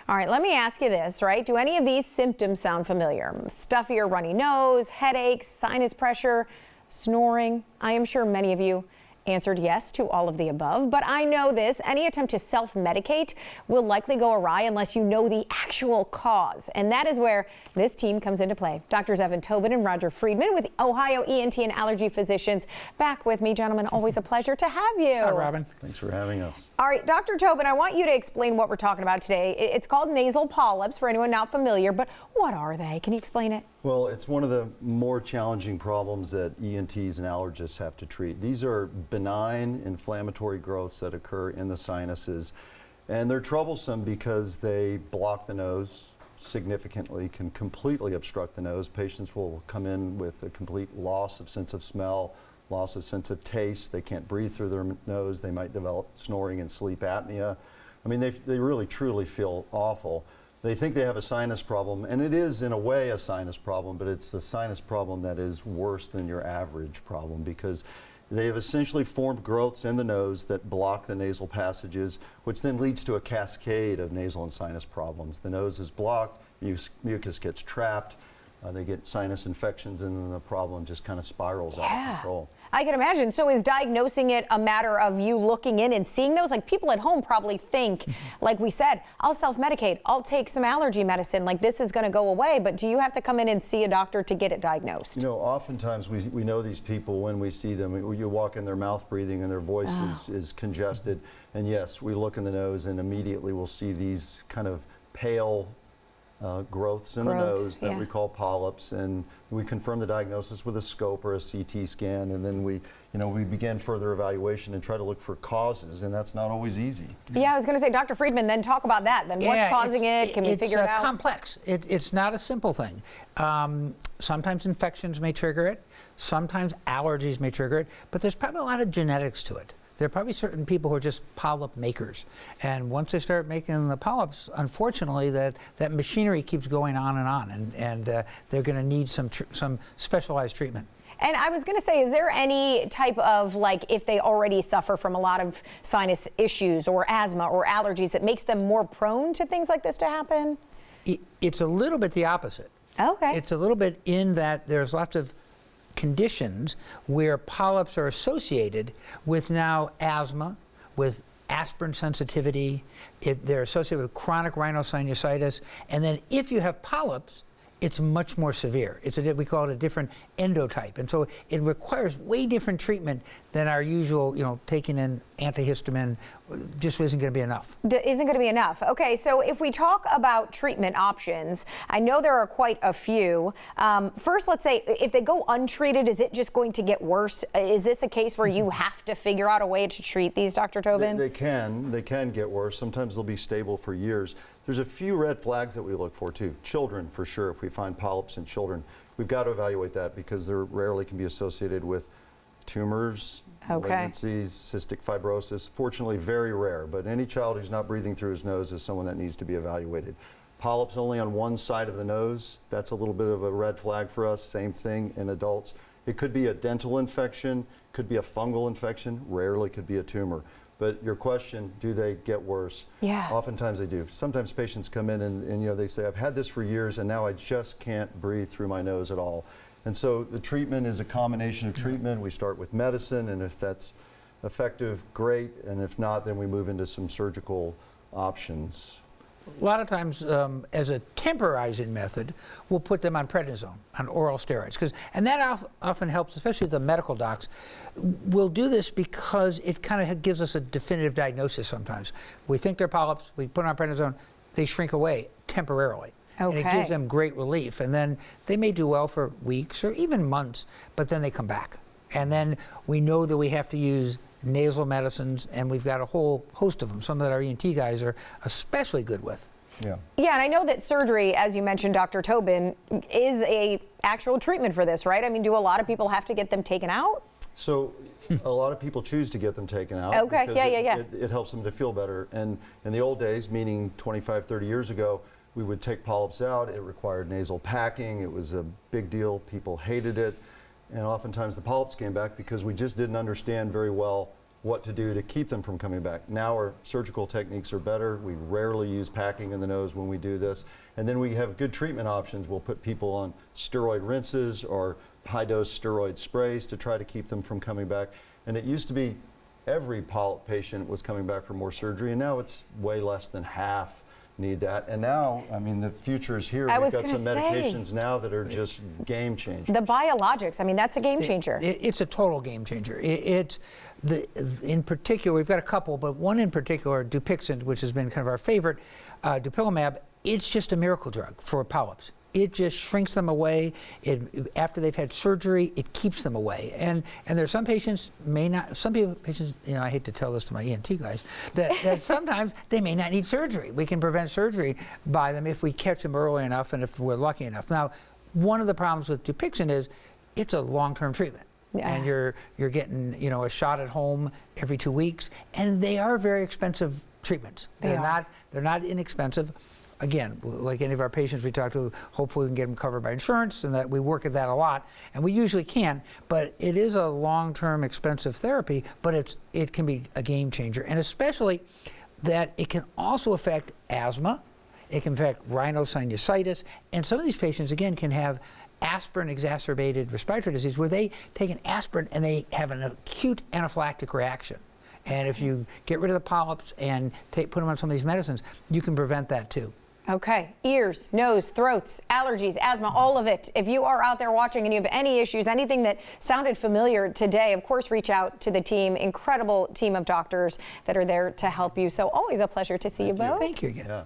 All right, let me ask you this, right? Do any of these symptoms sound familiar? Stuffy or runny nose, headaches, sinus pressure, snoring? I am sure many of you answered yes to all of the above, but I know this, any attempt to self-medicate will likely go awry unless you know the actual cause. And that is where this team comes into play. Doctors Tobin and Dr. Friedman with Ohio ENT and Allergy Physicians back with me. Gentlemen, always a pleasure to have you. Hi, Robin. Thanks for having us. All right, Dr. Tobin, I want you to explain what we're talking about today. It's called nasal polyps for anyone not familiar, but what are they? Can you explain it? Well, it's one of the more challenging problems that ENTs and allergists have to treat. These are benign inflammatory growths that occur in the sinuses, and they're troublesome because they block the nose significantly, can completely obstruct the nose. Patients will come in with a complete loss of sense of smell, loss of sense of taste. They can't breathe through their nose. They might develop snoring and sleep apnea. I mean, they really truly feel awful. They think they have a sinus problem, and it is in a way a sinus problem, but it's a sinus problem that is worse than your average problem because they have essentially formed growths in the nose that block the nasal passages, which then leads to a cascade of nasal and sinus problems. The nose is blocked, mucus gets trapped, they get sinus infections, and then the problem just kind of spirals out of control. I can imagine. So is diagnosing it a matter of you looking in and seeing those? Like, people at home probably think, like we said, I'll self-medicate, I'll take some allergy medicine, like this is going to go away. But do you have to come in and see a doctor to get it diagnosed? You know, oftentimes we know these people when we see them. You walk in, their mouth breathing and their voice is congested. And yes, we look in the nose and immediately we'll see these kind of pale growths in the nose that we call polyps, and we confirm the diagnosis with a scope or a CT scan, and then we begin further evaluation and try to look for causes, and that's not always easy. Yeah, I was going to say, Dr. Friedman, then talk about that. Then what's causing it? Can we figure it out? It's complex. It's not a simple thing. Sometimes infections may trigger it. Sometimes allergies may trigger it, but there's probably a lot of genetics to it. There are probably certain people who are just polyp makers. And once they start making the polyps, unfortunately, that machinery keeps going on, and they're going to need some specialized treatment. And I was going to say, is there any type of, like, if they already suffer from a lot of sinus issues or asthma or allergies, that makes them more prone to things like this to happen? It's a little bit the opposite. Okay. It's a little bit in that there's lots of conditions where polyps are associated with now asthma, with aspirin sensitivity. They're associated with chronic rhinosinusitis. And then if you have polyps, it's much more severe. We call it a different endotype. And so it requires way different treatment than our usual, taking in antihistamine just isn't going to be enough. Isn't going to be enough. Okay, so if we talk about treatment options, I know there are quite a few. First, let's say if they go untreated, is it just going to get worse? Is this a case where you have to figure out a way to treat these, Dr. Tobin? They can get worse. Sometimes they'll be stable for years. There's a few red flags that we look for too. Children, for sure. If we find polyps in children, we've got to evaluate that because they rarely can be associated with tumors, malignancies, cystic fibrosis. Fortunately, very rare, but any child who's not breathing through his nose is someone that needs to be evaluated. Polyps only on one side of the nose, that's a little bit of a red flag for us. Same thing in adults. It could be a dental infection, could be a fungal infection, rarely could be a tumor. But your question, do they get worse? Yeah. Oftentimes they do. Sometimes patients come in and they say, I've had this for years and now I just can't breathe through my nose at all. And so the treatment is a combination of treatment. We start with medicine, and if that's effective, great. And if not, then we move into some surgical options. A lot of times, as a temporizing method, we'll put them on prednisone, on oral steroids, and that often helps, especially the medical docs. We'll do this because it kind of gives us a definitive diagnosis sometimes. We think they're polyps, we put them on prednisone, they shrink away temporarily. Okay. And it gives them great relief. And then they may do well for weeks or even months, but then they come back. And then we know that we have to use nasal medicines, and we've got a whole host of them, some that our ENT guys are especially good with. Yeah, and I know that surgery, as you mentioned, Dr. Tobin, is a actual treatment for this, right? I mean, do a lot of people have to get them taken out? So a lot of people choose to get them taken out. Okay, because it helps them to feel better. And in the old days, meaning 25, 30 years ago, we would take polyps out. It required nasal packing. It was a big deal. People hated it. And oftentimes the polyps came back because we just didn't understand very well what to do to keep them from coming back. Now our surgical techniques are better. We rarely use packing in the nose when we do this. And then we have good treatment options. We'll put people on steroid rinses or high-dose steroid sprays to try to keep them from coming back. And it used to be every polyp patient was coming back for more surgery, and now it's way less than half need that. And now, I mean, the future is here. We've got some medications now that are just game changers. The biologics, I mean, that's a game changer. It's a total game changer. In particular, we've got a couple, but one in particular, Dupixent, which has been kind of our favorite, dupilumab, it's just a miracle drug for polyps. It just shrinks them away. After they've had surgery, it keeps them away. And there's some patients patients, you know, I hate to tell this to my ENT guys, that sometimes they may not need surgery. We can prevent surgery by them if we catch them early enough and if we're lucky enough. Now, one of the problems with Dupixent is it's a long-term treatment. Yeah. And you're getting, you know, a shot at home every 2 weeks, and they are very expensive treatments. They're not inexpensive. Again, like any of our patients we talk to, hopefully we can get them covered by insurance, and that we work at that a lot, and we usually can, but it is a long-term expensive therapy, but it can be a game changer, and especially that it can also affect asthma, it can affect rhinosinusitis, and some of these patients, again, can have aspirin exacerbated respiratory disease where they take an aspirin and they have an acute anaphylactic reaction. And if you get rid of the polyps and put them on some of these medicines, you can prevent that too. Okay, ears, nose, throats, allergies, asthma, all of it. If you are out there watching and you have any issues, anything that sounded familiar today, of course, reach out to the team, incredible team of doctors that are there to help you. So always a pleasure to see you both. Thank you again. Yeah.